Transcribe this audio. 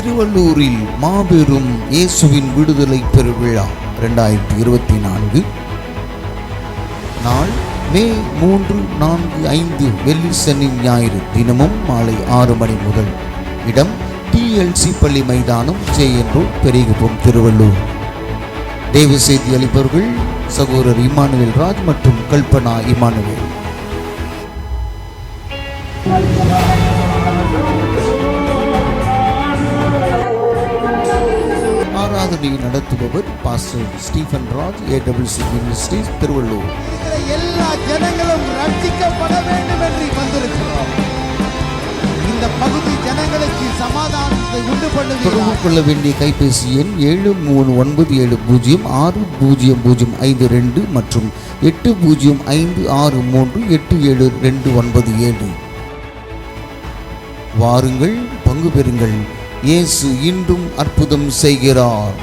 திருவள்ளூரில் மாபெரும் இயேசுவின் விடுதலை பெருவிழா 2024 நாள் மே 3, 4, 5 வெள்ளி, சனி, ஞாயிறு தினமும் மாலை 6 மணி முதல். இடம் TLC பள்ளி மைதானம், JN ரோட், பெரியகுப்பம், திருவள்ளூர். தேவ செய்தி அளிப்பவர்கள் சகோதரர் இமானுவேல் ராஜ் மற்றும் கல்பனா இமானுவேல். ஆராதனை நடத்துபவர் pastor Stephen Raj, AWC ministries, Tiruvallur. எல்லா ஜனங்களும் ரட்சிக்கப்பட வேண்டும் என்று வந்திருக்கிறோம். இந்த பகுதி ஜனங்களுக்கு சமாதானத்தை உண்டு பண்ணுவீர்கள். தொடர்பு கொள்ள வேண்டிய கைபேசி எண் 7397060052 மற்றும் 8056387297. வாருங்கள், பங்கு பெறுங்கள். இயேசு இன்றும் அற்புதம் செய்கிறார்.